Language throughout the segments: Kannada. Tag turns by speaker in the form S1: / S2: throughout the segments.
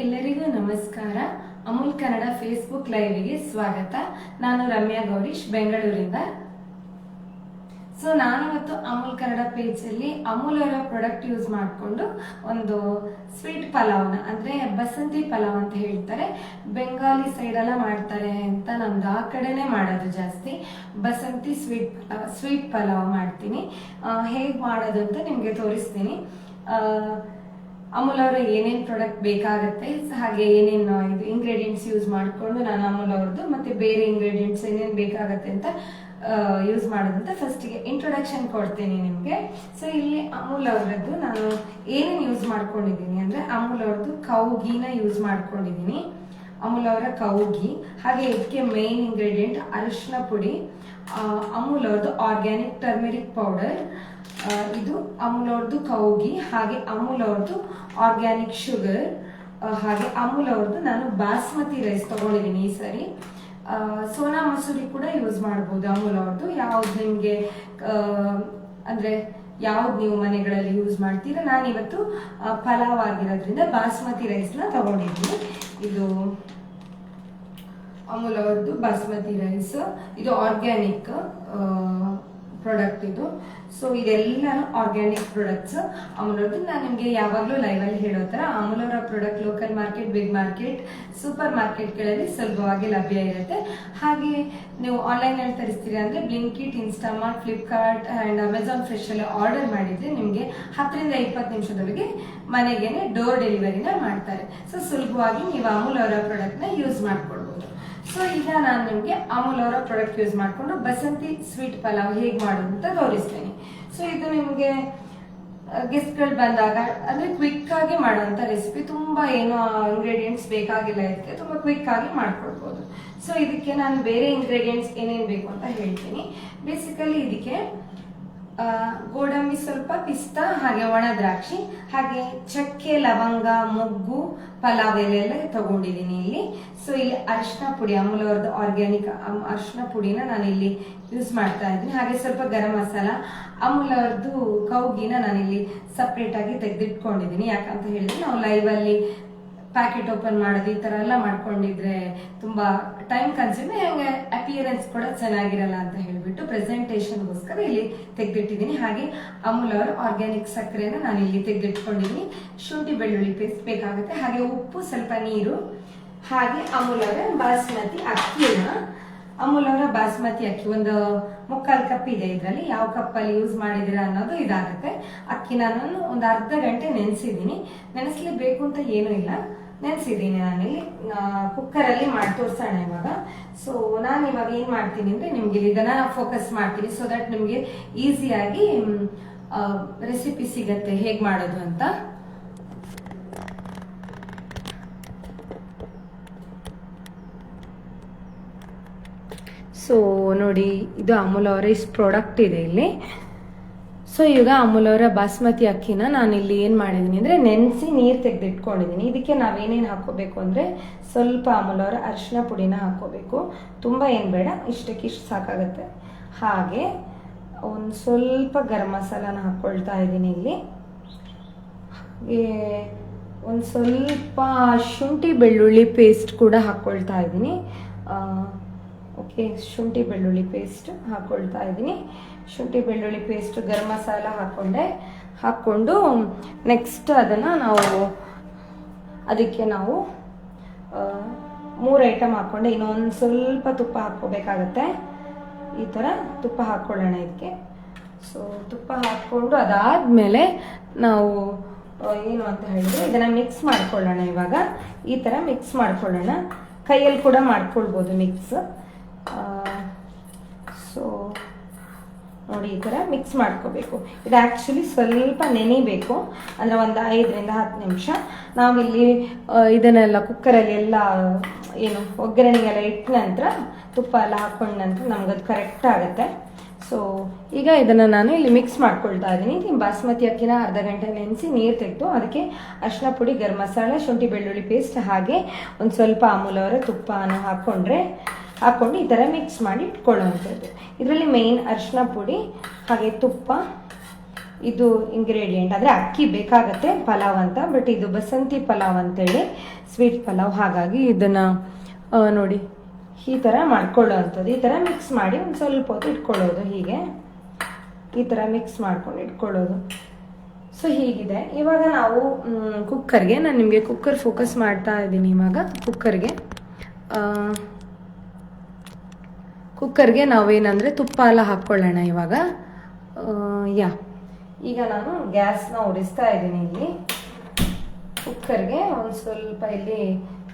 S1: ಎಲ್ಲರಿಗೂ ನಮಸ್ಕಾರ. ಅಮೂಲ್ ಕನ್ನಡ ಫೇಸ್ಬುಕ್ ಲೈವ್ಗೆ ಸ್ವಾಗತ. ನಾನು ರಮ್ಯಾ ಗೌರೀಶ್, ಬೆಂಗಳೂರಿಂದ. ನಾನಿವತ್ತು ಅಮೂಲ್ ಕನ್ನಡ ಪೇಜ್ ಅಲ್ಲಿ ಅಮೂಲ್ ಅವರ ಪ್ರಾಡಕ್ಟ್ ಯೂಸ್ ಮಾಡಿಕೊಂಡು ಒಂದು ಸ್ವೀಟ್ ಪಲಾವ್ನ, ಅಂದ್ರೆ ಬಸಂತಿ ಪಲಾವ್ ಅಂತ ಹೇಳ್ತಾರೆ, ಬೆಂಗಾಲಿ ಸೈಡ್ ಎಲ್ಲ ಮಾಡ್ತಾರೆ ಅಂತ, ನಮ್ದು ಆ ಕಡೆನೆ ಮಾಡೋದು ಜಾಸ್ತಿ. ಬಸಂತಿ ಸ್ವೀಟ್ ಪಲಾವ್ ಮಾಡ್ತೀನಿ. ಹೇಗೆ ಮಾಡೋದು ಅಂತ ನಿಮ್ಗೆ ತೋರಿಸ್ತೀನಿ. ಅಮೂಲ್ ಅವರ ಏನೇನು ಪ್ರಾಡಕ್ಟ್ ಬೇಕಾಗುತ್ತೆ, ಹಾಗೆ ಏನೇನು ಇದು ಇಂಗ್ರೀಡಿಯೆಂಟ್ಸ್ ಯೂಸ್ ಮಾಡಿಕೊಂಡು ನಾನು ಅಮೂಲ್ ಅವ್ರದ್ದು ಮತ್ತೆ ಬೇರೆ ಇಂಗ್ರೀಡಿಯೆಂಟ್ಸ್ ಏನೇನು ಬೇಕಾಗತ್ತೆ ಅಂತ ಯೂಸ್ ಮಾಡೋದಂತ ಫಸ್ಟಿಗೆ ಇಂಟ್ರೊಡಕ್ಷನ್ ಕೊಡ್ತೀನಿ ನಿಮಗೆ. ಇಲ್ಲಿ ಅಮೂಲ್ ಅವರದ್ದು ನಾನು ಏನೇನು ಯೂಸ್ ಮಾಡ್ಕೊಂಡಿದ್ದೀನಿ ಅಂದ್ರೆ, ಅಮೂಲ್ ಅವ್ರದ್ದು ಕೌ ಗೀನ ಯೂಸ್ ಮಾಡ್ಕೊಂಡಿದ್ದೀನಿ. ಅಮೂಲ್ ಅವರ ಕೌ ಗೀ, ಹಾಗೆ ಇದಕ್ಕೆ ಮೇನ್ ಇಂಗ್ರೀಡಿಯೆಂಟ್ ಅರಿಶಿನ ಪುಡಿ, ಅಮೂಲ್ ಅವ್ರದ್ದು ಆರ್ಗ್ಯಾನಿಕ್ ಟರ್ಮೆರಿಕ್ ಪೌಡರ್, ಇದು ಅಮೂಲ್ ಅವ್ರದ್ದು ಕೌ ಗೀ, ಹಾಗೆ ಅಮೂಲ್ ಅವ್ರದ್ದು ಆರ್ಗ್ಯಾನಿಕ್ ಶುಗರ್, ಹಾಗೆ ಅಮೂಲ್ ಅವ್ರದ್ದು ನಾನು ಬಾಸ್ಮತಿ ರೈಸ್ ತಗೊಂಡಿದ್ದೀನಿ ಈ ಸರಿ. ಸೋನಾ ಮಸೂರಿ ಕೂಡ ಯೂಸ್ ಮಾಡ್ಬೋದು ಅಮೂಲ್ ಅವ್ರದ್ದು, ಯಾವ್ದು ನಿಮ್ಗೆ ಅಂದ್ರೆ ಯಾವ್ದು ನೀವು ಮನೆಗಳಲ್ಲಿ ಯೂಸ್ ಮಾಡ್ತೀರಾ. ನಾನಿವತ್ತು ಪಲಾವ್ ಆಗಿರೋದ್ರಿಂದ ಬಾಸ್ಮತಿ ರೈಸ್ನ ತಗೊಂಡಿದ್ದೀನಿ. ಇದು ಅಮೂಲ್ ಅವ್ರದ್ದು ಬಾಸ್ಮತಿ ರೈಸ್, ಇದು ಆರ್ಗ್ಯಾನಿಕ್ ಪ್ರಾಡಕ್ಟ್ ಇದು. ಇದೆಲ್ಲ ಆರ್ಗ್ಯಾನಿಕ್ ಪ್ರಾಡಕ್ಟ್ಸ್ ಅಮೂಲ್ ಅವ್ರದ್ದು. ನಾನು ನಿಮಗೆ ಯಾವಾಗಲೂ ಲೈವಲ್ಲಿ ಹೇಳೋ ಥರ ಅಮೂಲ್ ಅವರ product local market, big market, super ಮಾರ್ಕೆಟ್ಗಳಲ್ಲಿ ಸುಲಭವಾಗಿ ಲಭ್ಯ ಇರುತ್ತೆ. ಹಾಗೆ ನೀವು ಆನ್ಲೈನಲ್ಲಿ ತರಿಸ್ತೀರಾ ಅಂದರೆ Blinkit, Instamart, Flipkart and Amazon fresh ಎಲ್ಲ ಆರ್ಡರ್ ಮಾಡಿದರೆ ನಿಮಗೆ 10 ರಿಂದ 20 ನಿಮಿಷದೊಳಗೆ ಮನೆಗೇನೆ ಡೋರ್ ಡೆಲಿವರಿನ ಮಾಡ್ತಾರೆ. ಸುಲಭವಾಗಿ ನೀವು ಅಮೂಲ್ ಅವರ ಪ್ರಾಡಕ್ಟ್ನ ಯೂಸ್ ಮಾಡ್ಕೊಳ್ಬೋದು. ಈಗ ನಾನು ನಿಮಗೆ ಅಮೂಲ್ ಅವರ ಪ್ರಾಡಕ್ಟ್ ಯೂಸ್ ಮಾಡಿಕೊಂಡು ಬಸಂತಿ ಸ್ವೀಟ್ ಪಲಾವ್ ಹೇಗೆ ಮಾಡೋದು ಅಂತ ತೋರಿಸ್ತೀನಿ. ಇದು ನಿಮಗೆ ಗೆಸ್ಟ್ಗಳು ಬಂದಾಗ ಅಂದ್ರೆ ಕ್ವಿಕ್ ಆಗಿ ಮಾಡುವಂತ ರೆಸಿಪಿ, ತುಂಬಾ ಏನೋ ಇಂಗ್ರೀಡಿಯೆಂಟ್ಸ್ ಬೇಕಾಗಿಲ್ಲ, ಇದಕ್ಕೆ ತುಂಬಾ ಕ್ವಿಕ್ ಆಗಿ ಮಾಡ್ಕೊಳ್ಬಹುದು. ಇದಕ್ಕೆ ನಾನು ಬೇರೆ ಇಂಗ್ರೀಡಿಯೆಂಟ್ಸ್ ಏನೇನು ಬೇಕು ಅಂತ ಹೇಳ್ತೀನಿ. ಬೇಸಿಕಲಿ ಇದಕ್ಕೆ ಗೋಡಂಬಿ ಸ್ವಲ್ಪ, ಪಿಸ್ತಾ, ಹಾಗೆ ಒಣ ದ್ರಾಕ್ಷಿ, ಹಾಗೆ ಚಕ್ಕೆ, ಲವಂಗ, ಮೊಗ್ಗು, ಪಲಾವ್ ಎಲೆ ತಗೊಂಡಿದ್ದೀನಿ ಇಲ್ಲಿ. ಇಲ್ಲಿ ಅರಿಶಿನ ಪುಡಿ, ಅಮೂಲ್ ಅವ್ರದ್ದು ಆರ್ಗ್ಯಾನಿಕ್ ಅರಿಶಿನ ಪುಡಿನ ನಾನು ಇಲ್ಲಿ ಯೂಸ್ ಮಾಡ್ತಾ ಇದ್ದೀನಿ. ಹಾಗೆ ಸ್ವಲ್ಪ ಗರಂ ಮಸಾಲ, ಅಮೂಲ್ ಅವ್ರದ್ದು ಕೌಗಿನ ನಾನಿಲ್ಲಿ ಸಪ್ರೇಟ್ ಆಗಿ ತೆಗೆದಿಟ್ಕೊಂಡಿದ್ದೀನಿ. ಯಾಕಂತ ಹೇಳಿದ್ರೆ ನಾವು ಲೈವ್ ಅಲ್ಲಿ ಪ್ಯಾಕೆಟ್ ಓಪನ್ ಮಾಡೋದು ಈ ತರ ಎಲ್ಲ ಮಾಡ್ಕೊಂಡಿದ್ರೆ ತುಂಬಾ ಟೈಮ್ ಕನ್ಸ್ಯೂಮ್, ಹಂಗೆ ಅಪಿಯರೆನ್ಸ್ ಕೂಡ ಚೆನ್ನಾಗಿರಲ್ಲ ಅಂತ ಹೇಳ್ಬಿಟ್ಟು ಪ್ರೆಸೆಂಟೇಷನ್ಗೋಸ್ಕರ ಇಲ್ಲಿ ತೆಗೆದಿಟ್ಟಿದ್ದೀನಿ. ಹಾಗೆ ಅಮೂಲ್ ಅವರ ಆರ್ಗ್ಯಾನಿಕ್ ಸಕ್ಕರೆನ ನಾನು ಇಲ್ಲಿ ತೆಗೆದಿಟ್ಕೊಂಡಿದ್ದೀನಿ. ಶುಂಠಿ ಬೆಳ್ಳುಳ್ಳಿ ಪೇಸ್ಟ್ ಬೇಕಾಗುತ್ತೆ, ಹಾಗೆ ಉಪ್ಪು, ಸ್ವಲ್ಪ ನೀರು, ಹಾಗೆ ಅಮೂಲ್ ಅವರ ಬಾಸ್ಮತಿ ಅಕ್ಕಿನ, ಅಮೂಲ್ ಅವರ ಬಾಸ್ಮತಿ ಅಕ್ಕಿ ಒಂದು 3/4 ಕಪ್ ಇದೆ. ಇದರಲ್ಲಿ ಯಾವ ಕಪ್ಪಲ್ಲಿ ಯೂಸ್ ಮಾಡಿದಿರ ಅನ್ನೋದು ಇದಾಗುತ್ತೆ. ಅಕ್ಕಿ ನಾನು ಒಂದು ಅರ್ಧ ಗಂಟೆ ನೆನೆಸಿದ್ದೀನಿ. ನೆನೆಸ್ಲೇಬೇಕು ಅಂತ ಏನೂ ಇಲ್ಲ, ನೆನೆಸಿದ್ದೀನಿ. ನಾನಿಲ್ಲಿ ಕುಕ್ಕರಲ್ಲಿ ಮಾಡಿ ತೋರಿಸೋಣ ಇವಾಗ. ನಾನು ಇವಾಗ ಏನ್ ಮಾಡ್ತೀನಿ ಅಂದ್ರೆ ನಿಮ್ಗೆ ಇದನ್ನ ಫೋಕಸ್ ಮಾಡ್ತೀನಿ, ಸೊ ದಟ್ ನಿಮ್ಗೆ ಈಸಿಯಾಗಿ ರೆಸಿಪಿ ಸಿಗತ್ತೆ ಹೇಗ್ ಮಾಡೋದು ಅಂತ. ನೋಡಿ, ಇದು ಅಮೂಲ್ ಅವರ ಇಷ್ಟು ಪ್ರಾಡಕ್ಟ್ ಇದೆ ಇಲ್ಲಿ. ಈಗ ಅಮೂಲ್ ಅವರ ಬಾಸ್ಮತಿ ಅಕ್ಕಿನ ನಾನು ಇಲ್ಲಿ ಏನ್ ಮಾಡಿದೀನಿ ಅಂದ್ರೆ ನೆನೆಸಿ ನೀರು ತೆಗೆದಿಟ್ಕೊಂಡಿದ್ದೀನಿ. ಇದಕ್ಕೆ ನಾವೇನೇನು ಹಾಕೋಬೇಕು ಅಂದ್ರೆ ಸ್ವಲ್ಪ ಅಮೂಲ್ ಅವರ ಅರಿಶಿನ ಪುಡಿನ ಹಾಕೋಬೇಕು, ತುಂಬಾ ಏನ್ ಬೇಡ, ಇಷ್ಟಕ್ಕಿಷ್ಟು ಸಾಕಾಗತ್ತೆ. ಹಾಗೆ ಒಂದು ಸ್ವಲ್ಪ ಗರಂ ಮಸಾಲಾನ ಹಾಕೊಳ್ತಾ ಇದ್ದೀನಿ ಇಲ್ಲಿ. ಹಾಗೆ ಒಂದು ಸ್ವಲ್ಪ ಶುಂಠಿ ಬೆಳ್ಳುಳ್ಳಿ ಪೇಸ್ಟ್ ಕೂಡ ಹಾಕೊಳ್ತಾ ಇದ್ದೀನಿ. ಓಕೆ, ಶುಂಠಿ ಬೆಳ್ಳುಳ್ಳಿ ಪೇಸ್ಟ್ ಹಾಕೊಳ್ತಾ ಇದ್ದೀನಿ. ಶುಂಠಿ ಬೆಳ್ಳುಳ್ಳಿ ಪೇಸ್ಟ್, ಗರಂ ಮಸಾಲ ಹಾಕ್ಕೊಂಡು ನೆಕ್ಸ್ಟ್ ಅದಕ್ಕೆ ನಾವು 3 ಐಟಮ್ ಹಾಕ್ಕೊಂಡೆ. ಇನ್ನೊಂದು ಸ್ವಲ್ಪ ತುಪ್ಪ ಹಾಕ್ಕೋಬೇಕಾಗತ್ತೆ. ಈ ಥರ ತುಪ್ಪ ಹಾಕ್ಕೊಳ್ಳೋಣ ಇದಕ್ಕೆ. ತುಪ್ಪ ಹಾಕ್ಕೊಂಡು ಅದಾದ್ಮೇಲೆ ನಾವು ಏನು ಅಂತ ಹೇಳಿದ್ರೆ ಇದನ್ನ ಮಿಕ್ಸ್ ಮಾಡ್ಕೊಳ್ಳೋಣ. ಇವಾಗ ಈ ಥರ ಮಿಕ್ಸ್ ಮಾಡ್ಕೊಳ್ಳೋಣ, ಕೈಯಲ್ಲಿ ಕೂಡ ಮಾಡ್ಕೊಳ್ಬೋದು ಮಿಕ್ಸ್. ನೋಡಿ, ಈ ಥರ ಮಿಕ್ಸ್ ಮಾಡ್ಕೋಬೇಕು. ಇದು ಆ್ಯಕ್ಚುಲಿ ಸ್ವಲ್ಪ ನೆನಿಬೇಕು, ಅಂದರೆ ಒಂದು 5 ರಿಂದ 10 ನಿಮಿಷ. ನಾವಿಲ್ಲಿ ಇದನ್ನೆಲ್ಲ ಕುಕ್ಕರಲ್ಲಿ ಎಲ್ಲ ಏನು ಒಗ್ಗರಣೆಗೆಲ್ಲ ಇಟ್ಟ ನಂತರ, ತುಪ್ಪ ಎಲ್ಲ ಹಾಕೊಂಡ ನಂತರ ನಮ್ಗದು ಕರೆಕ್ಟ್ ಆಗುತ್ತೆ. ಈಗ ಇದನ್ನು ನಾನು ಇಲ್ಲಿ ಮಿಕ್ಸ್ ಮಾಡ್ಕೊಳ್ತಾ ಇದ್ದೀನಿ. ಬಾಸ್ಮತಿ ಅಕ್ಕಿನ ಅರ್ಧ ಗಂಟೆ ನೆನೆಸಿ ನೀರು ತೆಗೆದು ಅದಕ್ಕೆ ಅರಿಶಿನ ಪುಡಿ, ಗರಂ ಮಸಾಲ, ಶುಂಠಿ ಬೆಳ್ಳುಳ್ಳಿ ಪೇಸ್ಟ್, ಹಾಗೆ ಒಂದು ಸ್ವಲ್ಪ ಅಮೂಲ್ ಅವರ ತುಪ್ಪನ ಹಾಕೊಂಡು ಈ ಥರ ಮಿಕ್ಸ್ ಮಾಡಿ ಇಟ್ಕೊಳ್ಳುವಂಥದ್ದು. ಇದರಲ್ಲಿ ಮೇನ್ ಅರಿಶಿನ ಪುಡಿ, ಹಾಗೆ ತುಪ್ಪ, ಇದು ಇಂಗ್ರೀಡಿಯೆಂಟ್, ಅಂದರೆ ಅಕ್ಕಿ ಬೇಕಾಗತ್ತೆ ಪಲಾವ್ ಅಂತ, ಬಟ್ ಇದು ಬಸಂತಿ ಪಲಾವ್ ಅಂತೇಳಿ ಸ್ವೀಟ್ ಪಲಾವ್. ಹಾಗಾಗಿ ಇದನ್ನು ನೋಡಿ ಈ ಥರ ಮಾಡ್ಕೊಳ್ಳೋ ಅಂಥದ್ದು. ಈ ಥರ ಮಿಕ್ಸ್ ಮಾಡಿ ಒಂದು ಸ್ವಲ್ಪ ಹೊತ್ತು ಇಟ್ಕೊಳ್ಳೋದು, ಹೀಗೆ ಈ ಥರ ಮಿಕ್ಸ್ ಮಾಡ್ಕೊಂಡು ಇಟ್ಕೊಳ್ಳೋದು. ಸೊ ಹೀಗಿದೆ. ಇವಾಗ ನಾವು ಕುಕ್ಕರ್ಗೆ, ನಾನು ನಿಮಗೆ ಕುಕ್ಕರ್ ಫೋಕಸ್ ಮಾಡ್ತಾ ಇದ್ದೀನಿ. ಇವಾಗ ಕುಕ್ಕರ್ಗೆ ನಾವೇನಂದರೆ ತುಪ್ಪ ಎಲ್ಲ ಹಾಕ್ಕೊಳ್ಳೋಣ ಇವಾಗ. ಈಗ ನಾನು ಗ್ಯಾಸ್ನ ಉರಿಸ್ತಾ ಇದ್ದೀನಿ. ಇಲ್ಲಿ ಕುಕ್ಕರ್ಗೆ ಒಂದು ಸ್ವಲ್ಪ ಇಲ್ಲಿ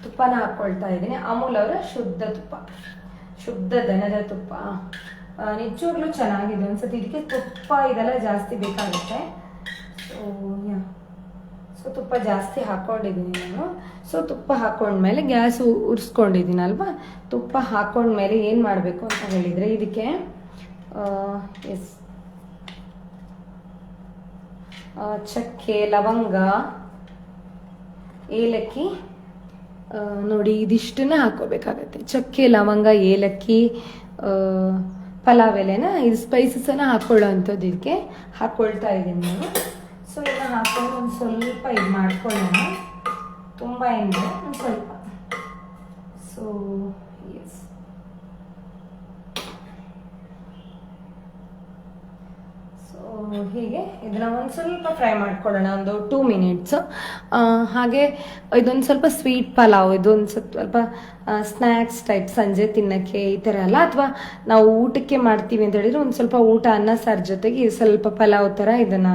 S1: ತುಪ್ಪನ ಹಾಕ್ಕೊಳ್ತಾ ಇದ್ದೀನಿ. ಅಮೂಲ್ ಅವರ ಶುದ್ಧ ತುಪ್ಪ, ಶುದ್ಧ ದನದ ತುಪ್ಪ. ನಿಜವಾಗ್ಲೂ ಚೆನ್ನಾಗಿದೆ. ಒಂದ್ಸತಿ ಇದಕ್ಕೆ ತುಪ್ಪ ಇದೆಲ್ಲ ಜಾಸ್ತಿ ಬೇಕಾಗುತ್ತೆ. ಸೊ ತುಪ್ಪ ಜಾಸ್ತಿ ಹಾಕ್ಕೊಂಡಿದ್ದೀನಿ ನಾನು. ಸೊ ತುಪ್ಪ ಹಾಕ್ಕೊಂಡ್ಮೇಲೆ ಗ್ಯಾಸ್ ಉರಿಸ್ಕೊಂಡಿದ್ದೀನಲ್ವಾ, ತುಪ್ಪ ಹಾಕ್ಕೊಂಡ್ಮೇಲೆ ಏನು ಮಾಡಬೇಕು ಅಂತ ಹೇಳಿದರೆ, ಇದಕ್ಕೆ ಚಕ್ಕೆ, ಲವಂಗ, ಏಲಕ್ಕಿ ನೋಡಿ ಇದಿಷ್ಟನ್ನ ಹಾಕ್ಕೋಬೇಕಾಗತ್ತೆ. ಚಕ್ಕೆ, ಲವಂಗ, ಏಲಕ್ಕಿ, ಪಲಾವ್ ಎಲೆನ, ಇದು ಸ್ಪೈಸಸನ್ನು ಹಾಕ್ಕೊಳ್ಳೋ ಅಂಥದ್ದು ಇದಕ್ಕೆ ಹಾಕ್ಕೊಳ್ತಾ ಇದ್ದೀನಿ ನಾನು. ಸೊ ಇದನ್ನ ಹಾಕ್ಕೊಂಡು ಒಂದು ಸ್ವಲ್ಪ ಇದು ಮಾಡ್ಕೊಳ್ಳೋಣ, ತುಂಬ ಏನಿದೆ ಒಂದು ಸ್ವಲ್ಪ. ಸೊ ಎಸ್, ಹೀಗೆ ಇದನ್ನ ಒಂದು ಸ್ವಲ್ಪ ಫ್ರೈ ಮಾಡ್ಕೊಳ್ಳೋಣ, ಒಂದು 2 ಮಿನಿಟ್ಸ್. ಹಾಗೆ ಇದೊಂದು ಸ್ವಲ್ಪ ಸ್ವೀಟ್ ಪಲಾವ್, ಇದೊಂದು ಸ್ವಲ್ಪ ಸ್ನ್ಯಾಕ್ಸ್ ಟೈಪ್ ಸಂಜೆ ತಿನ್ನಕ್ಕೆ ಈ ಥರ ಅಲ್ಲ, ಅಥವಾ ನಾವು ಊಟಕ್ಕೆ ಮಾಡ್ತೀವಿ ಅಂತ ಹೇಳಿದ್ರೆ ಒಂದು ಸ್ವಲ್ಪ ಊಟ ಅನ್ನ ಸಾರು ಜೊತೆಗೆ ಸ್ವಲ್ಪ ಪಲಾವ್ ಥರ ಇದನ್ನು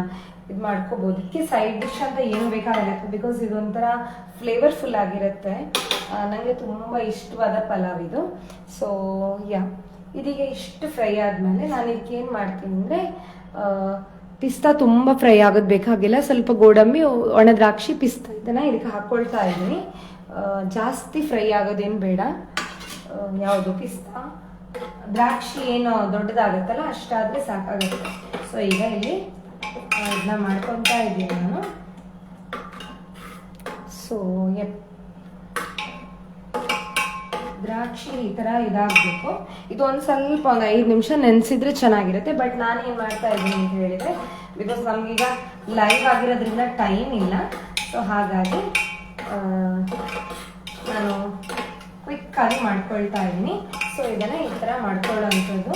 S1: ಇದು ಮಾಡ್ಕೋಬೋದು. ಇದಕ್ಕೆ ಸೈಡ್ ಡಿಶ್ ಅಂತ ಏನು ಬೇಕಾಗಲ್ಲ, ಬಿಕಾಸ್ ಇದೊಂಥರ ಫ್ಲೇವರ್ಫುಲ್ ಆಗಿರುತ್ತೆ. ನನಗೆ ತುಂಬ ಇಷ್ಟವಾದ ಪಲಾವ್ ಇದು. ಸೊ ಇದೀಗ ಇಷ್ಟು ಫ್ರೈ ಆದಮೇಲೆ ನಾನು ಇದಕ್ಕೆ ಏನು ಮಾಡ್ತೀನಿ ಅಂದರೆ, ಪಿಸ್ತಾ ತುಂಬ ಫ್ರೈ ಆಗೋದು ಬೇಕಾಗಿಲ್ಲ, ಸ್ವಲ್ಪ ಗೋಡಂಬಿ, ಒಣ ದ್ರಾಕ್ಷಿ, ಪಿಸ್ತಾ ಇದನ್ನು ಇದಕ್ಕೆ ಹಾಕ್ಕೊಳ್ತಾ ಇದ್ದೀನಿ. ಜಾಸ್ತಿ ಫ್ರೈ ಆಗೋದೇನು ಬೇಡ. ಯಾವುದು ಪಿಸ್ತಾ, ದ್ರಾಕ್ಷಿ ಏನು ದೊಡ್ಡದಾಗುತ್ತಲ್ಲ ಅಷ್ಟಾದರೆ ಸಾಕಾಗುತ್ತೆ. ಸೊ ಈಗ ಇಲ್ಲಿ ಇದನ್ನ ಮಾಡ್ಕೊತಾ ಇದ್ದೀನಿ ನಾನು. ಸೊ ದ್ರಾಕ್ಷಿ ಈ ಥರ ಇದಾಗಬೇಕು. ಇದು ಒಂದು ಸ್ವಲ್ಪ ಒಂದು 5 ನಿಮಿಷ ನೆನೆಸಿದ್ರೆ ಚೆನ್ನಾಗಿರುತ್ತೆ. ಬಟ್ ನಾನು ಏನು ಮಾಡ್ತಾ ಇದ್ದೀನಿ ಅಂತ ಹೇಳಿದರೆ, ಬಿಕಾಸ್ ನಮಗೀಗ ಲೈವ್ ಆಗಿರೋದ್ರಿಂದ ಟೈಮ್ ಇಲ್ಲ. ಸೊ ಹಾಗಾಗಿ ನಾನು ಕ್ವಿಕ್ಕಾಗಿ ಮಾಡ್ಕೊಳ್ತಾ ಇದ್ದೀನಿ. ಸೊ ಇದನ್ನು ಈ ಥರ ಮಾಡ್ಕೊಳ್ಳೋ ಅಂಥದ್ದು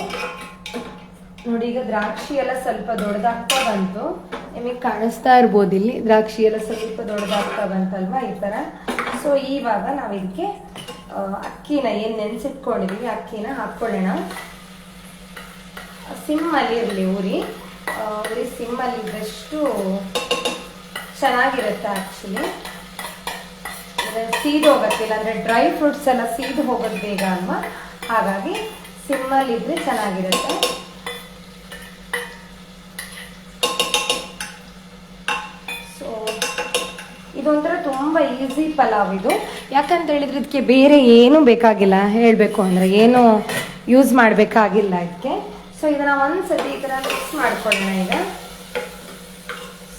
S1: ನೋಡಿ. ಈಗ ದ್ರಾಕ್ಷಿ ಎಲ್ಲ ಸ್ವಲ್ಪ ದೊಡ್ಡದಾಗ್ತಾ ಬಂತು, ನಿಮಗೆ ಕಾಣಿಸ್ತಾ ಇರ್ಬೋದು ಇಲ್ಲಿ ದ್ರಾಕ್ಷಿ ಎಲ್ಲ ಸ್ವಲ್ಪ ದೊಡ್ಡದಾಗ್ತಾ ಬಂತಲ್ವಾ, ಈ ಥರ. ಸೊ ಇವಾಗ ನಾವು ಇದಕ್ಕೆ ಅಕ್ಕಿನ ಏನು ನೆನೆಸಿಟ್ಕೊಂಡಿದ್ದೀವಿ ಅಕ್ಕಿನ ಹಾಕ್ಕೊಳ್ಳೋಣ. ಸಿಮ್ಮಲ್ಲಿ ಇರಲಿ ಉರಿ ಸಿಮ್ಮಲ್ಲಿ ಇದ್ದಷ್ಟು ಚೆನ್ನಾಗಿರುತ್ತೆ. ಆ್ಯಕ್ಚುಲಿ ಸೀದು ಹೋಗತ್ತಿಲ್ಲ, ಅಂದರೆ ಡ್ರೈ ಫ್ರೂಟ್ಸ್ ಎಲ್ಲ ಸೀದು ಹೋಗೋದು ಬೇಗ ಅಲ್ವಾ, ಹಾಗಾಗಿ ಸಿಮ್ಮಲ್ಲಿ ಇದ್ರೆ ಚೆನ್ನಾಗಿರುತ್ತೆ. ಇದೊಂಥರ ತುಂಬ ಈಸಿ ಪಲಾವ್ ಇದು. ಯಾಕಂತ ಹೇಳಿದ್ರೆ ಇದಕ್ಕೆ ಬೇರೆ ಏನೂ ಬೇಕಾಗಿಲ್ಲ, ಹೇಳಬೇಕು ಅಂದರೆ ಏನು ಯೂಸ್ ಮಾಡಬೇಕಾಗಿಲ್ಲ ಇದಕ್ಕೆ. ಸೊ ಇದನ್ನು ಒಂದ್ಸತಿ ಈ ಥರ ಮಿಕ್ಸ್ ಮಾಡ್ಕೊಳ್ಳೋಣ ಈಗ.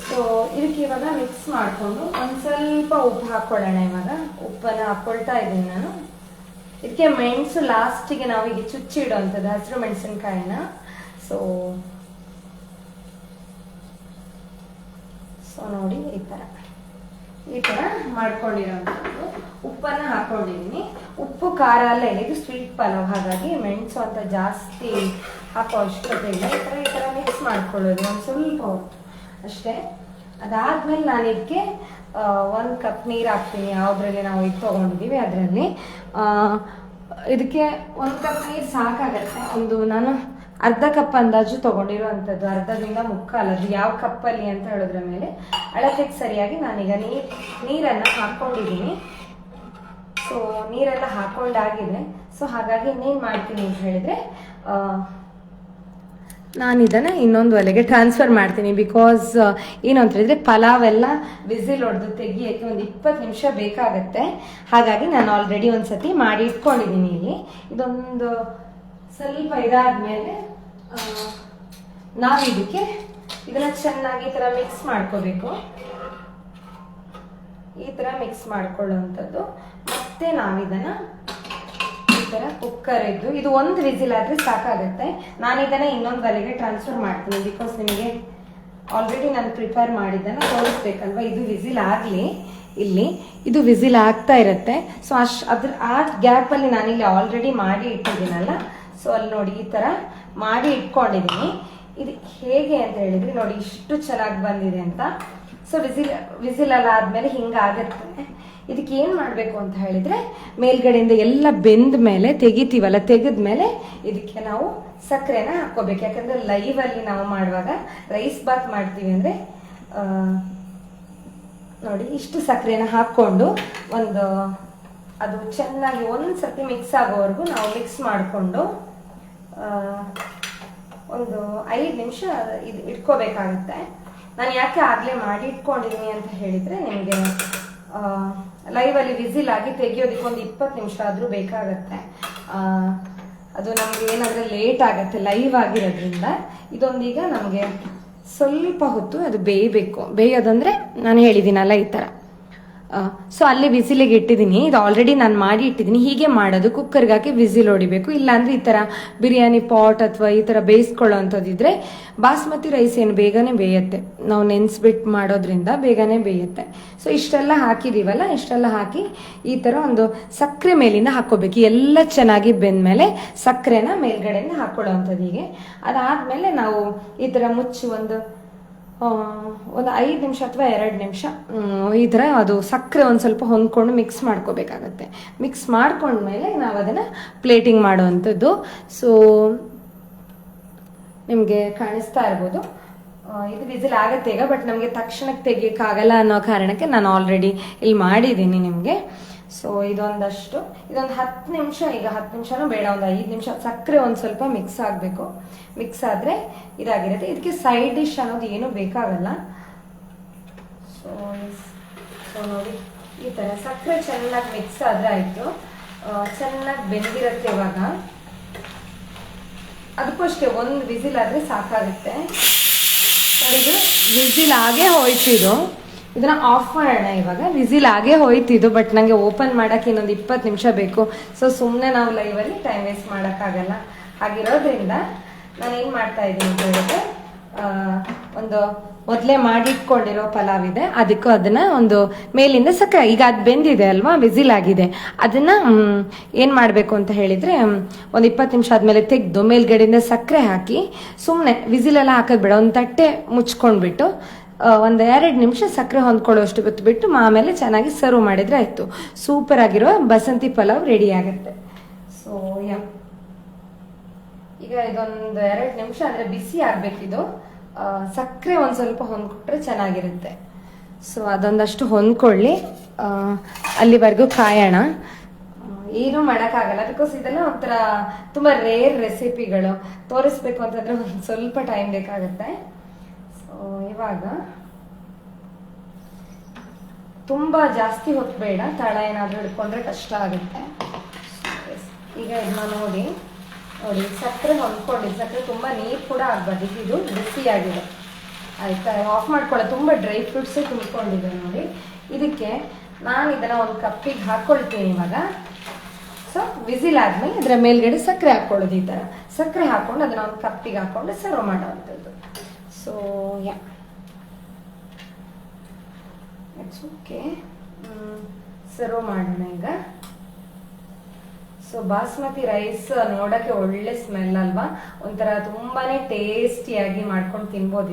S1: ಸೊ ಇದಕ್ಕೆ ಇವಾಗ ಮಿಕ್ಸ್ ಮಾಡಿಕೊಂಡು ಒಂದು ಸ್ವಲ್ಪ ಉಪ್ಪು ಹಾಕ್ಕೊಳ್ಳೋಣ. ಇವಾಗ ಉಪ್ಪನ್ನು ಹಾಕ್ಕೊಳ್ತಾ ಇದ್ದೀನಿ ನಾನು. ಇದಕ್ಕೆ ಮೆಣಸು ಲಾಸ್ಟಿಗೆ ನಾವು ಈಗ ಚುಚ್ಚಿಡೋವಂಥದ್ದು, ಹಸಿರು ಮೆಣಸಿನ್ಕಾಯಿನ. ಸೊ ನೋಡಿ ಈ ಥರ ಮಾಡ್ಕೊಂಡಿರೋಂಥದ್ದು. ಉಪ್ಪನ್ನು ಹಾಕ್ಕೊಂಡಿದ್ದೀನಿ. ಉಪ್ಪು ಖಾರ ಎಲ್ಲ ಇಲ್ಲ, ಇದು ಸ್ವೀಟ್ ಪಲಾವ್, ಹಾಗಾಗಿ ಮೆಣಸು ಅಂತ ಜಾಸ್ತಿ ಹಾಕೋ ಅವಶ್ಯಕತೆ ಇಲ್ಲ. ಈ ಥರ ಮಿಕ್ಸ್ ಮಾಡ್ಕೊಳ್ಳೋದು ಒಂದು ಸ್ವಲ್ಪ ಹೊತ್ತು ಅಷ್ಟೇ. ಅದಾದಮೇಲೆ ನಾನು ಇದಕ್ಕೆ 1 ಕಪ್ ನೀರು ಹಾಕ್ತೀನಿ. ಯಾವುದ್ರಲ್ಲಿ ನಾವು ಇದು ತೊಗೊಂಡಿದ್ದೀವಿ ಅದರಲ್ಲಿ. ಇದಕ್ಕೆ 1 ಕಪ್ ನೀರು ಸಾಕಾಗತ್ತೆ. ನಾನು ಅರ್ಧ ಕಪ್ ಅಂದಾಜು ತೊಗೊಂಡಿರುವಂಥದ್ದು, ಅರ್ಧದಿಂದ ಮುಕ್ಕಾಲು, ಅದು ಯಾವ ಕಪ್ಪಲ್ಲಿ ಅಂತ ಹೇಳೋದ್ರ ಮೇಲೆ ಅಳತೆಗೆ ಸರಿಯಾಗಿ ನಾನೀಗ ನೀರನ್ನು ಹಾಕ್ಕೊಂಡಿದ್ದೀನಿ. ಸೊ ನೀರೆಲ್ಲ ಹಾಕ್ಕೊಂಡಾಗಿದೆ. ಸೊ ಹಾಗಾಗಿ ಇನ್ನೇನು ಮಾಡ್ತೀನಿ ಅಂತ ಹೇಳಿದರೆ, ನಾನು ಇದನ್ನು ಇನ್ನೊಂದು ಒಲೆಗೆ ಟ್ರಾನ್ಸ್ಫರ್ ಮಾಡ್ತೀನಿ. ಬಿಕಾಸ್ ಏನು ಅಂತ ಹೇಳಿದ್ರೆ ಪಲಾವ್ ಎಲ್ಲ ವಿಸಿಲ್ ಹೊಡೆದು ತೆಗಿಯೋಕ್ಕೆ ಒಂದು 20 ನಿಮಿಷ ಬೇಕಾಗತ್ತೆ. ಹಾಗಾಗಿ ನಾನು ಆಲ್ರೆಡಿ ಒಂದು ಸತಿ ಮಾಡಿ ಇಟ್ಕೊಂಡಿದ್ದೀನಿ ಇಲ್ಲಿ. ಇದೊಂದು ಸ್ವಲ್ಪ ಇದಾದ್ಮೇಲೆ ನಾವು ಇದನ್ನ ಚೆನ್ನಾಗಿ ಈ ಥರ ಮಿಕ್ಸ್ ಮಾಡ್ಕೋಬೇಕು. ಈ ಥರ ಮಿಕ್ಸ್ ಮಾಡ್ಕೊಳ್ಳುವಂಥದ್ದು. ಮತ್ತೆ ನಾವಿದನ್ನು ಈ ಥರ ಕುಕ್ಕರ್ ಇದು 1 ವಿಸಿಲ್ ಆದರೆ ಸಾಕಾಗುತ್ತೆ. ನಾನು ಇದನ್ನು ಇನ್ನೊಂದು ಒಲೆಗೆ ಟ್ರಾನ್ಸ್ಫರ್ ಮಾಡ್ತೀನಿ. ಬಿಕಾಸ್ ನಿಮಗೆ ಆಲ್ರೆಡಿ ನಾನು ಪ್ರಿಪೇರ್ ಮಾಡಿದ್ದನ್ನು ತೋರಿಸ್ಬೇಕಲ್ವ. ಇದು ವಿಸಿಲ್ ಆಗಲಿ, ಇಲ್ಲಿ ಇದು ವಿಸಿಲ್ ಆಗ್ತಾ ಇರುತ್ತೆ. ಸೊ ಆ ಗ್ಯಾಪಲ್ಲಿ ನಾನಿಲ್ಲಿ ಆಲ್ರೆಡಿ ಮಾಡಿ ಇಟ್ಟಿದ್ದೀನಲ್ಲ, ಸೊ ಅಲ್ಲಿ ನೋಡಿ ಈ ಥರ ಮಾಡಿ ಇಟ್ಕೊಂಡಿದ್ದೀನಿ. ಇದು ಹೇಗೆ ಅಂತ ಹೇಳಿದ್ರೆ ನೋಡಿ ಇಷ್ಟು ಚೆನ್ನಾಗಿ ಬಂದಿದೆ ಅಂತ. ಸೊ ವಿಸಿಲೆಲ್ಲ ಆದಮೇಲೆ ಹಿಂಗಾಗತ್ತೆ. ಇದಕ್ಕೆ ಏನು ಮಾಡಬೇಕು ಅಂತ ಹೇಳಿದರೆ ಮೇಲ್ಗಡೆಯಿಂದ ಎಲ್ಲ ಬೆಂದ ಮೇಲೆ ತೆಗಿತೀವಲ್ಲ, ತೆಗೆದ್ಮೇಲೆ ಇದಕ್ಕೆ ನಾವು ಸಕ್ಕರೆನ ಹಾಕ್ಕೋಬೇಕು. ಯಾಕಂದರೆ ಲೈವಲ್ಲಿ ನಾವು ಮಾಡುವಾಗ ರೈಸ್ ಬಾತ್ ಮಾಡ್ತೀವಿ ಅಂದರೆ ನೋಡಿ ಇಷ್ಟು ಸಕ್ಕರೆನ ಹಾಕ್ಕೊಂಡು ಅದು ಚೆನ್ನಾಗಿ ಒಂದು ಸರ್ತಿ ಮಿಕ್ಸ್ ಆಗೋವರೆಗೂ ನಾವು ಮಿಕ್ಸ್ ಮಾಡಿಕೊಂಡು ಒಂದು 5 ನಿಮಿಷ ಇದು ಇಟ್ಕೋಬೇಕಾಗುತ್ತೆ. ನಾನು ಯಾಕೆ ಆಗಲೇ ಮಾಡಿ ಇಟ್ಕೊಂಡಿದ್ದೀನಿ ಅಂತ ಹೇಳಿದರೆ ನಿಮಗೆ ಲೈವಲ್ಲಿ ವಿಸಿಲ್ ಆಗಿ ತೆಗಿಯೋದಕ್ಕೆ ಒಂದು 20 ನಿಮಿಷ ಆದರೂ ಬೇಕಾಗತ್ತೆ. ಅದು ನಮಗೆ ಏನಂದರೆ ಲೇಟ್ ಆಗುತ್ತೆ ಲೈವ್ ಆಗಿರೋದ್ರಿಂದ. ಇದೊಂದೀಗ ನಮಗೆ ಸ್ವಲ್ಪ ಹೊತ್ತು ಅದು ಬೇಯೋದಂದರೆ ನಾನು ಹೇಳಿದ್ದೀನಲ್ಲ ಈ ಥರ. ಸೊ ಅಲ್ಲಿ ವಿಸಿಲಿಗೆ ಇಟ್ಟಿದ್ದೀನಿ. ಇದು ಆಲ್ರೆಡಿ ನಾನು ಮಾಡಿ ಇಟ್ಟಿದ್ದೀನಿ. ಹೀಗೆ ಮಾಡೋದು, ಕುಕ್ಕರ್ಗೆ ಹಾಕಿ ವಿಸಿಲ್ ಹೊಡಿಬೇಕು. ಇಲ್ಲಾಂದರೆ ಈ ಥರ ಬಿರಿಯಾನಿ ಪಾಟ್ ಅಥವಾ ಈ ಥರ ಬೇಯಿಸ್ಕೊಳ್ಳೋ ಅಂಥದ್ದಿದ್ರೆ ಬಾಸ್ಮತಿ ರೈಸ್ ಏನು ಬೇಗನೆ ಬೇಯುತ್ತೆ, ನಾವು ನೆನೆಸ್ಬಿಟ್ಟು ಮಾಡೋದ್ರಿಂದ ಬೇಗನೆ ಬೇಯುತ್ತೆ. ಸೊ ಇಷ್ಟೆಲ್ಲ ಹಾಕಿದ್ದೀವಲ್ಲ, ಇಷ್ಟೆಲ್ಲ ಹಾಕಿ ಈ ಥರ ಒಂದು ಸಕ್ಕರೆ ಮೇಲಿಂದ ಹಾಕ್ಕೋಬೇಕು. ಎಲ್ಲ ಚೆನ್ನಾಗಿ ಬೆಂದಮೇಲೆ ಸಕ್ಕರೆನ ಮೇಲ್ಗಡೆಯಿಂದ ಹಾಕ್ಕೊಳ್ಳೋ ಅಂಥದ್ದು. ಹೀಗೆ ಅದಾದಮೇಲೆ ನಾವು ಈ ಥರ ಮುಚ್ಚಿ ಒಂದು 5 ನಿಮಿಷ ಅಥವಾ 2 ನಿಮಿಷ ಈ ಥರ ಅದು ಸಕ್ಕರೆ ಒಂದು ಸ್ವಲ್ಪ ಹೊಂದ್ಕೊಂಡು ಮಿಕ್ಸ್ ಮಾಡ್ಕೋಬೇಕಾಗತ್ತೆ. ಮಿಕ್ಸ್ ಮಾಡ್ಕೊಂಡ್ಮೇಲೆ ನಾವು ಅದನ್ನು ಪ್ಲೇಟಿಂಗ್ ಮಾಡುವಂಥದ್ದು. ಸೊ ನಿಮಗೆ ಕಾಣಿಸ್ತಾ ಇರ್ಬೋದು, ಇದು ವಿಸಿಲ್ ಆಗುತ್ತೆ ಈಗ. ಬಟ್ ನಮಗೆ ತಕ್ಷಣಕ್ಕೆ ತೆಗಿಯೋಕ್ಕಾಗಲ್ಲ ಅನ್ನೋ ಕಾರಣಕ್ಕೆ ನಾನು ಆಲ್ರೆಡಿ ಇಲ್ಲಿ ಮಾಡಿದ್ದೀನಿ ನಿಮಗೆ. ಸೊ ಇದೊಂದು 10 ನಿಮಿಷ, ಈಗ 10 ನಿಮಿಷನೂ ಬೇಡ, ಒಂದು 5 ನಿಮಿಷ ಸಕ್ಕರೆ ಒಂದು ಸ್ವಲ್ಪ ಮಿಕ್ಸ್ ಆಗಬೇಕು. ಮಿಕ್ಸ್ ಆದರೆ ಇದಾಗಿರುತ್ತೆ. ಇದಕ್ಕೆ ಸೈಡ್ ಡಿಶ್ ಅನ್ನೋದು ಏನೂ ಬೇಕಾಗಲ್ಲ. ಸೊ ನೋಡಿ ಈ ಥರ ಸಕ್ಕರೆ ಚೆನ್ನಾಗಿ ಮಿಕ್ಸ್ ಆದರೆ ಆಯಿತು. ಚೆನ್ನಾಗಿ ಬೆಂದಿರುತ್ತೆ. ಇವಾಗ ಅದಕ್ಕೂ ಅಷ್ಟೇ ಒಂದು ವಿಸಿಲ್ ಆದರೆ ಸಾಕಾಗುತ್ತೆ. ಇದು ವಿಸಿಲ್ ಆಗೇ ಹೋಯ್ತಿದ್ದು, ಇದನ್ನ ಆಫ್ ಮಾಡೋಣ ಇವಾಗ. ವಿಸಿಲ್ ಆಗೇ ಹೋಯ್ತಿದ್ದು, ಬಟ್ ನನಗೆ ಓಪನ್ ಮಾಡೋಕ್ಕೆ ಇನ್ನೊಂದು 20 ನಿಮಿಷ ಬೇಕು. ಸೊ ಸುಮ್ಮನೆ ನಾವು ಲೈವಲ್ಲಿ ಟೈಮ್ ವೇಸ್ಟ್ ಮಾಡೋಕ್ಕಾಗಲ್ಲ. ಹಾಗಿರೋದ್ರಿಂದ ನಾನು ಏನು ಮಾಡ್ತಾ ಇದ್ದೀನಿ ಅಂತ ಹೇಳಿದ್ರೆ, ಒಂದು ಮೊದಲೇ ಮಾಡಿಟ್ಕೊಂಡಿರೋ ಪಲಾವ್ ಇದೆ, ಅದಕ್ಕೂ ಅದನ್ನ ಒಂದು ಮೇಲಿಂದ ಸಕ್ಕರೆ, ಈಗ ಅದು ಬೆಂದಿದೆ ಅಲ್ವಾ, ವಿಸಿಲ್ ಆಗಿದೆ, ಅದನ್ನ ಏನು ಮಾಡಬೇಕು ಅಂತ ಹೇಳಿದ್ರೆ ಒಂದು 20 ನಿಮಿಷ ಆದಮೇಲೆ ತೆಗೆದು ಮೇಲ್ಗಡೆಯಿಂದ ಸಕ್ಕರೆ ಹಾಕಿ ಸುಮ್ಮನೆ ವಿಸಿಲೆಲ್ಲ ಹಾಕೋದು ಬೇಡ, ಒಂದು ತಟ್ಟೆ ಮುಚ್ಕೊಂಡ್ಬಿಟ್ಟು ಒಂದು 2 ನಿಮಿಷ ಸಕ್ಕರೆ ಹೊಂದ್ಕೊಳ್ಳೋಷ್ಟು ಬಿಟ್ಟು ಆಮೇಲೆ ಚೆನ್ನಾಗಿ ಸರ್ವ್ ಮಾಡಿದರೆ ಆಯಿತು. ಸೂಪರ್ ಆಗಿರೋ ಬಸಂತಿ ಪಲಾವ್ ರೆಡಿ ಆಗುತ್ತೆ. ಸೊ ಈಗ ಇದೊಂದು 2 ನಿಮಿಷ ಅಂದರೆ ಬಿಸಿ ಆಗಬೇಕಿದು. ಸಕ್ಕರೆ ಒಂದು ಸ್ವಲ್ಪ ಹೊಂದ್ಕೊಟ್ರೆ ಚೆನ್ನಾಗಿರುತ್ತೆ. ಸೊ ಅದೊಂದಷ್ಟು ಹೊಂದ್ಕೊಳ್ಳಿ, ಅಲ್ಲಿವರೆಗೂ ಕಾಯೋಣ. ಏನೂ ಮಾಡೋಕ್ಕಾಗಲ್ಲ, ಬಿಕಾಸ್ ಇದೆಲ್ಲ ಒಂಥರ ತುಂಬ ರೇರ್ ರೆಸಿಪಿಗಳು. ತೋರಿಸ್ಬೇಕು ಅಂತಂದರೆ ಒಂದು ಸ್ವಲ್ಪ ಟೈಮ್ ಬೇಕಾಗುತ್ತೆ. ಸೊ ಇವಾಗ ತುಂಬ ಜಾಸ್ತಿ ಹೊತ್ತು ಬೇಡ, ತಳ ಏನಾದರೂ ಹಿಡ್ಕೊಂಡ್ರೆ ಕಷ್ಟ ಆಗುತ್ತೆ. ಈಗ ಇದನ್ನ ನೋಡಿ ಸಕ್ಕರೆ ಹೊಂದ್ಕೊಂಡಿದ್ದು, ಸಕ್ಕರೆ ತುಂಬ ನೀರು ಕೂಡ ಆಗಬಾರ್ದು. ಇದು ಬಿಸಿಯಾಗಿದೆ ಆಯಿತಾ. ಆಫ್ ಮಾಡ್ಕೊಳ್ಳೋ, ತುಂಬ ಡ್ರೈ ಫ್ರೂಟ್ಸೇ ತುಂಬಿಕೊಂಡಿದೆ ನೋಡಿ. ಇದಕ್ಕೆ ನಾನು ಇದನ್ನು ಒಂದು ಕಪ್ಪಿಗೆ ಹಾಕ್ಕೊಳ್ತೀನಿ ಇವಾಗ. ಸೊ ವಿಸಿಲ್ ಆದಮೇಲೆ ಇದರ ಮೇಲ್ಗಡೆ ಸಕ್ಕರೆ ಹಾಕ್ಕೊಳ್ಳೋದು. ಈ ಥರ ಸಕ್ಕರೆ ಹಾಕ್ಕೊಂಡು ಅದನ್ನು ಒಂದು ಕಪ್ಪಿಗೆ ಹಾಕ್ಕೊಂಡು ಸರ್ವ್ ಮಾಡೋವಂಥದ್ದು. ಸೊ ಇಟ್ಸ್ ಓಕೆ, ಸರ್ವ್ ಮಾಡೋಣ ಈಗ. ಸೊ ಬಾಸ್ಮತಿ ರೈಸ್ ನೋಡೋಕ್ಕೆ ಒಳ್ಳೆ ಸ್ಮೆಲ್ ಅಲ್ವಾ, ಒಂಥರ ತುಂಬಾನೇ ಟೇಸ್ಟಿಯಾಗಿ ಮಾಡ್ಕೊಂಡು ತಿನ್ಬೋದು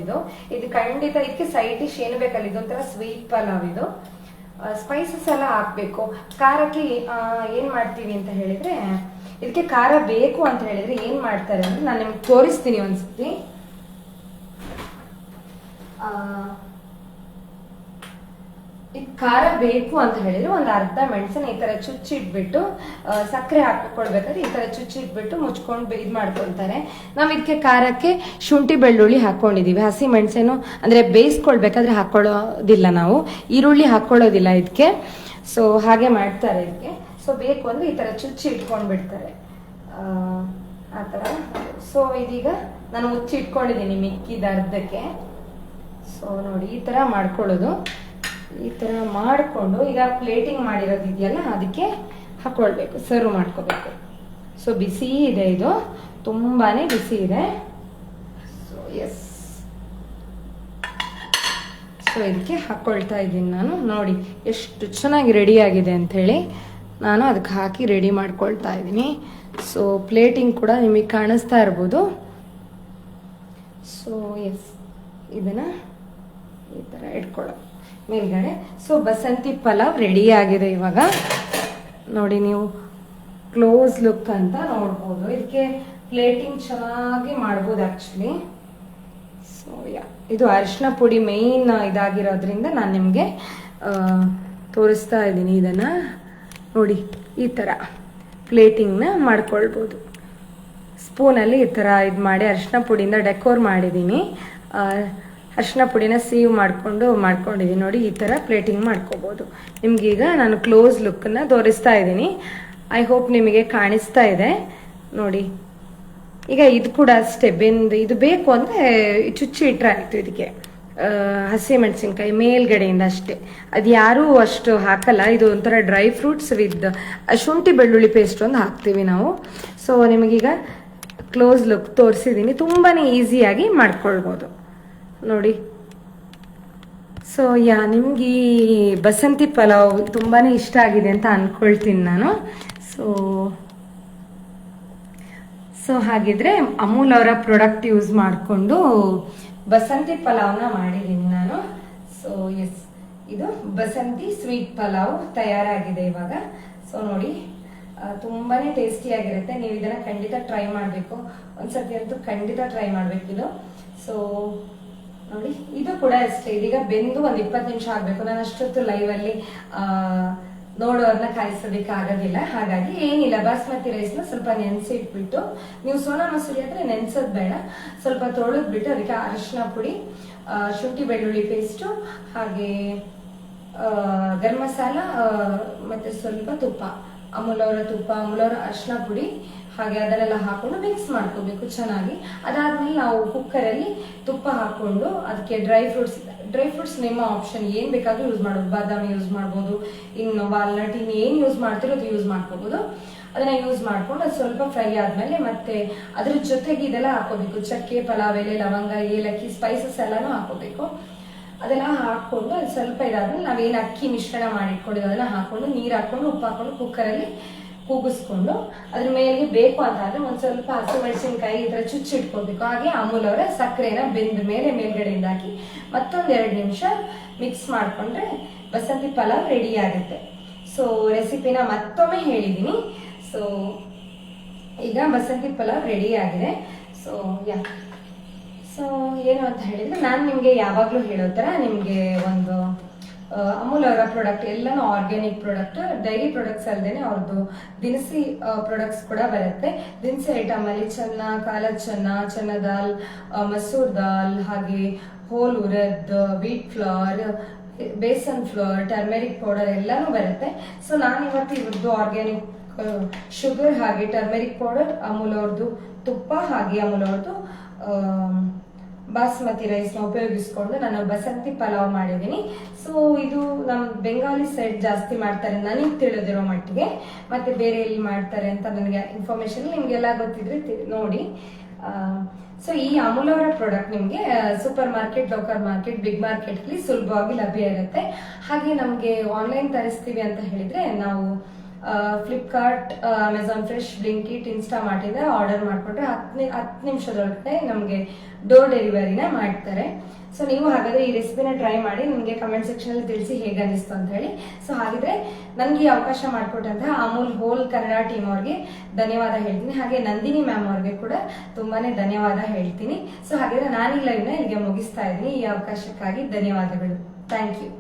S1: ಇದು ಖಂಡಿತ. ಇದಕ್ಕೆ ಸೈಡ್ ಡಿಶ್ ಏನು ಬೇಕಲ್ಲ, ಇದೊಂಥರ ಸ್ವೀಟ್ ಪಲಾವ್. ಇದು ಸ್ಪೈಸಸ್ ಎಲ್ಲ ಹಾಕಬೇಕು. ಖಾರಕ್ಕೆ ಏನು ಮಾಡ್ತೀವಿ ಅಂತ ಹೇಳಿದ್ರೆ, ಇದಕ್ಕೆ ಖಾರ ಬೇಕು ಅಂತ ಹೇಳಿದ್ರೆ ಏನು ಮಾಡ್ತಾರೆ ಅಂದ್ರೆ, ನಾನು ನಿಮ್ಗೆ ತೋರಿಸ್ತೀನಿ ಒಂದ್ಸತಿ. ಖಾರ ಬೇಕು ಅಂತ ಹೇಳಿದ್ರೆ ಒಂದು ಅರ್ಧ ಮೆಣಸನ್ನ ಈ ತರ ಚುಚ್ಚಿಟ್ಬಿಟ್ಟು ಸಕ್ಕರೆ ಹಾಕೊಳ್ಬೇಕಾದ್ರೆ ಈ ತರ ಚುಚ್ಚಿಟ್ಬಿಟ್ಟು ಮುಚ್ಕೊಂಡು ಇದು ಮಾಡ್ಕೊಳ್ತಾರೆ. ನಾವು ಇದಕ್ಕೆ ಖಾರಕ್ಕೆ ಶುಂಠಿ ಬೆಳ್ಳುಳ್ಳಿ ಹಾಕೊಂಡಿದೀವಿ. ಹಸಿ ಮೆಣಸೇನು ಅಂದ್ರೆ ಬೇಯಿಸ್ಕೊಳ್ಬೇಕಾದ್ರೆ ಹಾಕೊಳ್ಳೋದಿಲ್ಲ, ನಾವು ಈರುಳ್ಳಿ ಹಾಕೊಳ್ಳೋದಿಲ್ಲ ಇದಕ್ಕೆ. ಸೊ ಹಾಗೆ ಮಾಡ್ತಾರೆ ಇದಕ್ಕೆ. ಸೊ ಬೇಕು ಅಂದ್ರೆ ಈ ತರ ಚುಚ್ಚಿ ಇಟ್ಕೊಂಡ್ಬಿಡ್ತಾರೆ ಆ ಥರ. ಸೊ ಇದೀಗ ನಾನು ಮುಚ್ಚಿ ಇಟ್ಕೊಂಡಿದ್ದೀನಿ ಮಿಕ್ಕಿದ ಅರ್ಧಕ್ಕೆ. ಸೊ ನೋಡಿ ಈ ತರ ಮಾಡ್ಕೊಳ್ಳೋದು. ಈ ತರ ಮಾಡಿಕೊಂಡು ಈಗ ಪ್ಲೇಟಿಂಗ್ ಮಾಡಿರೋದಿದೆಯಲ್ಲ ಅದಕ್ಕೆ ಹಾಕೊಳ್ಬೇಕು, ಸರ್ವ್ ಮಾಡ್ಕೋಬೇಕು. ಸೊ ಬಿಸಿ ಇದೆ, ಇದು ತುಂಬಾನೇ ಬಿಸಿ ಇದೆ. ಸೊ ಎಸ್, ಇದಕ್ಕೆ ಹಾಕ್ಕೊಳ್ತಾ ಇದ್ದೀನಿ ನಾನು. ನೋಡಿ ಎಷ್ಟು ಚೆನ್ನಾಗಿ ರೆಡಿಯಾಗಿದೆ ಅಂಥೇಳಿ ನಾನು ಅದಕ್ಕೆ ಹಾಕಿ ರೆಡಿ ಮಾಡ್ಕೊಳ್ತಾ ಇದ್ದೀನಿ. ಸೊ ಪ್ಲೇಟಿಂಗ್ ಕೂಡ ನಿಮಗೆ ಕಾಣಿಸ್ತಾ ಇರ್ಬೋದು. ಸೊ ಎಸ್, ಇದನ್ನು ಈ ಥರ ಇಟ್ಕೊಳ್ಳೋದು ಮೇಲ್ಗಡೆ. ಸೊ ಬಸಂತಿ ಪಲಾವ್ ರೆಡಿ ಆಗಿದೆ ಇವಾಗ. ನೋಡಿ ನೀವು ಕ್ಲೋಸ್ ಲುಕ್ ಅಂತ ನೋಡ್ಬೋದು. ಇದಕ್ಕೆ ಪ್ಲೇಟಿಂಗ್ ಚೆನ್ನಾಗಿ ಮಾಡ್ಬೋದು ಆ್ಯಕ್ಚುಲಿ. ಸೊ ಇದು ಅರಿಶಿನ ಪುಡಿ ಮೇಯ್ನ್ ಇದಾಗಿರೋದ್ರಿಂದ ನಾನು ನಿಮಗೆ ತೋರಿಸ್ತಾ ಇದ್ದೀನಿ. ಇದನ್ನು ನೋಡಿ ಈ ಥರ ಪ್ಲೇಟಿಂಗ್ನ ಮಾಡ್ಕೊಳ್ಬೋದು. ಸ್ಪೂನಲ್ಲಿ ಈ ಥರ ಇದು ಮಾಡಿ ಅರಿಶಿನ ಪುಡಿಯಿಂದ ಡೆಕೋರ್ ಮಾಡಿದ್ದೀನಿ. ಅರಿಶಿನ ಪುಡಿನ ಸೀವ್ ಮಾಡ್ಕೊಂಡಿದ್ದೀನಿ. ನೋಡಿ ಈ ಥರ ಪ್ಲೇಟಿಂಗ್ ಮಾಡ್ಕೋಬೋದು. ನಿಮಗೀಗ ನಾನು ಕ್ಲೋಸ್ ಲುಕ್ಕನ್ನು ತೋರಿಸ್ತಾ ಇದ್ದೀನಿ. ಐ ಹೋಪ್ ನಿಮಗೆ ಕಾಣಿಸ್ತಾ ಇದೆ ನೋಡಿ. ಈಗ ಇದು ಕೂಡ ಅಷ್ಟೇ, ಇದು ಬೇಕು ಅಂದರೆ ಚುಚ್ಚಿ ಇಟ್ಟರೆ ಆಯಿತು. ಇದಕ್ಕೆ ಹಸಿಮೆಣಸಿನ್ಕಾಯಿ ಮೇಲ್ಗಡೆಯಿಂದ ಅಷ್ಟೇ, ಅದು ಯಾರೂ ಅಷ್ಟು ಹಾಕಲ್ಲ. ಇದು ಒಂಥರ ಡ್ರೈ ಫ್ರೂಟ್ಸ್ ವಿತ್ ಶುಂಠಿ ಬೆಳ್ಳುಳ್ಳಿ ಪೇಸ್ಟ್ ಒಂದು ಹಾಕ್ತೀವಿ ನಾವು. ಸೊ ನಿಮಗೀಗ ಕ್ಲೋಸ್ ಲುಕ್ ತೋರಿಸಿದ್ದೀನಿ. ತುಂಬಾ ಈಸಿಯಾಗಿ ಮಾಡ್ಕೊಳ್ಬೋದು ನೋಡಿ. ಸೊ ನಿಮ್ಗೆ ಈ ಬಸಂತಿ ಪಲಾವ್ ತುಂಬಾ ಇಷ್ಟ ಆಗಿದೆ ಅಂತ ಅಂದ್ಕೊಳ್ತೀನಿ ನಾನು. ಸೊ ಹಾಗಿದ್ರೆ ಅಮೂಲ್ ಅವರ ಪ್ರಾಡಕ್ಟ್ ಯೂಸ್ ಮಾಡಿಕೊಂಡು ಬಸಂತಿ ಪಲಾವ್ನ ಮಾಡಿದ್ದೀನಿ ನಾನು. ಸೊ ಎಸ್, ಇದು ಬಸಂತಿ ಸ್ವೀಟ್ ಪಲಾವ್ ತಯಾರಾಗಿದೆ ಇವಾಗ. ಸೊ ನೋಡಿ ತುಂಬಾನೇ ಟೇಸ್ಟಿಯಾಗಿರುತ್ತೆ. ನೀವು ಇದನ್ನ ಖಂಡಿತ ಟ್ರೈ ಮಾಡಬೇಕು. ಒಂದ್ಸತಿ ಅಂತೂ ಖಂಡಿತ ಟ್ರೈ ಮಾಡಬೇಕು ಇದು. ಸೊ ನೋಡಿ ಇದು ಕೂಡ ಅಷ್ಟೇ, ಇದೀಗ ಬೆಂದು ಒಂದು 20 ನಿಮಿಷ ಆಗಬೇಕು. ನಾನು ಅಷ್ಟೊತ್ತು ಲೈವಲ್ಲಿ ನೋಡೋರ್ನ ಕಾಯಿಸೋದಕ್ಕಾಗೋದಿಲ್ಲ. ಹಾಗಾಗಿ ಏನಿಲ್ಲ, ಬಾಸ್ಮತಿ ರೈಸ್ನ ಸ್ವಲ್ಪ ನೆನೆಸಿಟ್ಬಿಟ್ಟು, ನೀವು ಸೋನಾ ಮಸೂರಿ ಆದರೆ ನೆನೆಸೋದು ಬೇಡ, ಸ್ವಲ್ಪ ತೊಳೆದ್ಬಿಟ್ಟು ಅದಕ್ಕೆ ಅರಿಶಿನ ಪುಡಿ, ಶುಂಠಿ ಬೆಳ್ಳುಳ್ಳಿ ಪೇಸ್ಟು, ಹಾಗೆ ಗರಂ ಮಸಾಲ, ಮತ್ತೆ ಸ್ವಲ್ಪ ತುಪ್ಪ, ಅಮೂಲ್ ಅವರ ತುಪ್ಪ, ಅಮೂಲ್ ಅವರ ಅರಿಶಿನ ಪುಡಿ, ಹಾಗೆ ಅದನ್ನೆಲ್ಲ ಹಾಕೊಂಡು ಮಿಕ್ಸ್ ಮಾಡ್ಕೋಬೇಕು ಚೆನ್ನಾಗಿ. ಅದಾದ್ಮೇಲೆ ನಾವು ಕುಕ್ಕರಲ್ಲಿ ತುಪ್ಪ ಹಾಕೊಂಡು ಅದಕ್ಕೆ ಡ್ರೈ ಫ್ರೂಟ್ಸ್ ನಿಮ್ಮ ಆಪ್ಷನ್, ಏನ್ ಬೇಕಾದ್ರೂ ಯೂಸ್ ಮಾಡ್ಬೋದು. ಬಾದಾಮಿ ಯೂಸ್ ಮಾಡ್ಬೋದು, ಇನ್ನು ವಾಲ್ನಟ್, ಇನ್ನು ಏನ್ ಯೂಸ್ ಮಾಡ್ತಿರೋ ಅದು ಯೂಸ್ ಮಾಡ್ಕೋಬಹುದು. ಅದನ್ನ ಯೂಸ್ ಮಾಡ್ಕೊಂಡು ಅದು ಸ್ವಲ್ಪ ಫ್ರೈ ಆದ್ಮೇಲೆ ಮತ್ತೆ ಅದ್ರ ಜೊತೆಗೆ ಇದೆಲ್ಲ ಹಾಕೋಬೇಕು. ಚಕ್ಕೆ, ಪಲಾವ್ ಎಲೆ, ಲವಂಗ, ಏಲಕ್ಕಿ, ಸ್ಪೈಸಸ್ ಎಲ್ಲಾನು ಹಾಕೋಬೇಕು. ಅದೆಲ್ಲ ಹಾಕೊಂಡು ಅದು ಸ್ವಲ್ಪ ಇದಾದ್ಮೇಲೆ ನಾವೇನು ಅಕ್ಕಿ ಮಿಶ್ರಣ ಮಾಡಿಟ್ಕೊಂಡಿದ್ದು ಅದನ್ನ ಹಾಕೊಂಡು, ನೀರು ಹಾಕೊಂಡು, ಉಪ್ಪು ಹಾಕೊಂಡು ಕುಕ್ಕರಲ್ಲಿ ಕೂಗಿಸ್ಕೊಂಡು ಅದ್ರ ಮೇಲೆ ಬೇಕು ಅಂತ ಆದ್ರೆ ಒಂದ್ ಸ್ವಲ್ಪ ಹಸಿಮೆಣಸಿನ್ಕಾಯಿ ಈ ತರ ಚುಚ್ಚಿಟ್ಕೊಳ್ಬೇಕು. ಹಾಗೆ ಅಮೂಲ್ ಅವರ ಸಕ್ಕರೆನ ಬೆಂದ ಮೇಲೆ ಮೇಲ್ಗಡೆಯಿಂದ ಹಾಕಿ ಮತ್ತೊಂದ್ 2 ನಿಮಿಷ ಮಿಕ್ಸ್ ಮಾಡ್ಕೊಂಡ್ರೆ ಬಸಂತಿ ಪಲಾವ್ ರೆಡಿ ಆಗುತ್ತೆ. ಸೊ ರೆಸಿಪಿನ ಮತ್ತೊಮ್ಮೆ ಹೇಳಿದೀನಿ. ಸೊ ಈಗ ಬಸಂತಿ ಪಲಾವ್ ರೆಡಿ ಆಗಿದೆ. ಸೊ ಏನು ಅಂತ ಹೇಳಿದ್ರೆ, ನಾನು ನಿಮ್ಗೆ ಯಾವಾಗ್ಲೂ ಹೇಳೋ ತರ ನಿಮ್ಗೆ ಒಂದು ಅಮೂಲ್ ಅವರ ಪ್ರಾಡಕ್ಟ್ ಎಲ್ಲಾನು ಆರ್ಗ್ಯಾನಿಕ್ ಪ್ರಾಡಕ್ಟ್, ಡೈರಿ ಪ್ರಾಡಕ್ಟ್ಸ್ ಅಲ್ಲದೇನೆ ಅವ್ರದ್ದು ದಿನಸಿ ಪ್ರಾಡಕ್ಟ್ಸ್ ಕೂಡ ಬರುತ್ತೆ. ದಿನಸಿ ಐಟಮ್ ಅಲ್ಲಿ ಚೆನ್ನ, ಕಾಲ ಚೆನ್ನ ದಾಲ್, ಮಸೂರ್ ದಾಲ್, ಹಾಗೆ whole urad, wheat flour, besan flour, turmeric powder ಎಲ್ಲಾನು ಬರುತ್ತೆ. ಸೊ ನಾನು ಇವತ್ತು ಇವ್ರದ್ದು ಆರ್ಗ್ಯಾನಿಕ್ ಶುಗರ್, ಹಾಗೆ ಟರ್ಮೆರಿಕ್ ಪೌಡರ್, ಅಮೂಲ್ ಅವ್ರದ್ದು ತುಪ್ಪ, ಹಾಗೆ ಅಮೂಲ್ ಅವ್ರದ್ದು ಬಾಸ್ಮತಿ ರೈಸ್ ನ ಉಪಯೋಗಿಸ್ಕೊಂಡು ನಾನು ಬಸಂತಿ ಪಲಾವ್ ಮಾಡಿದ್ದೀನಿ. ಸೊ ಇದು ನಮ್ ಬೆಂಗಾಲಿ ಸೈಡ್ ಜಾಸ್ತಿ ಮಾಡ್ತಾರೆ ನನಗೆ ತಿಳಿದಿರೋ ಮಟ್ಟಿಗೆ, ಮತ್ತೆ ಬೇರೆ ಎಲ್ಲಿ ಮಾಡ್ತಾರೆ ಅಂತ ನನಗೆ ಇನ್ಫಾರ್ಮೇಶನ್ ನಿಮ್ಗೆಲ್ಲ ಗೊತ್ತಿದ್ರೆ ನೋಡಿ. ಸೊ ಈ ಅಮೂಲ್ ಅವರ ಪ್ರಾಡಕ್ಟ್ ನಿಮ್ಗೆ super market, local market, big market ಅಲ್ಲಿ ಸುಲಭವಾಗಿ ಲಭ್ಯ ಇರುತ್ತೆ. ಹಾಗೆ ನಮ್ಗೆ ಆನ್ಲೈನ್ ತರಿಸ್ತೀವಿ ಅಂತ ಹೇಳಿದ್ರೆ ನಾವು ಫ್ಲಿಪ್ಕಾರ್ಟ್, ಅಮೆಝಾನ್ ಫ್ರೆಶ್, ಬ್ಲಿಂಕಿಟ್, ಇನ್ಸ್ಟಾಮಾರ್ಟ್ ಇಂದ ಆರ್ಡರ್ ಮಾಡ್ಕೊಂಡ್ರೆ 10 ನಿಮಿಷದೊಳಗಡೆ ನಮಗೆ ಡೋರ್ ಡೆಲಿವರಿನ ಮಾಡ್ತಾರೆ. ಸೊ ನೀವು ಹಾಗಾದ್ರೆ ಈ ರೆಸಿಪಿನ ಟ್ರೈ ಮಾಡಿ ನಿಮಗೆ ಕಮೆಂಟ್ ಸೆಕ್ಷನ್ ಅಲ್ಲಿ ತಿಳಿಸಿ ಹೇಗೆ ಅನಿಸ್ತು ಅಂತ ಹೇಳಿ. ಸೊ ಹಾಗಿದ್ರೆ ನನ್ಗೆ ಈ ಅವಕಾಶ ಮಾಡಿಕೊಟ್ಟಂತಹ ಅಮೂಲ್ ಹೋಲ್ ಕನ್ನಡ ಟೀಮ್ ಅವ್ರಿಗೆ ಧನ್ಯವಾದ ಹೇಳ್ತೀನಿ. ಹಾಗೆ ನಂದಿನಿ ಮ್ಯಾಮ್ ಅವ್ರಿಗೆ ಕೂಡ ತುಂಬಾನೇ ಧನ್ಯವಾದ ಹೇಳ್ತೀನಿ. ಸೊ ಹಾಗಿದ್ರೆ ನಾನು ಈ ಲೈವ್ನ ಇಲ್ಲಿಗೆ ಮುಗಿಸ್ತಾ ಇದ್ದೀನಿ. ಈ ಅವಕಾಶಕ್ಕಾಗಿ ಧನ್ಯವಾದಗಳು. Thank you.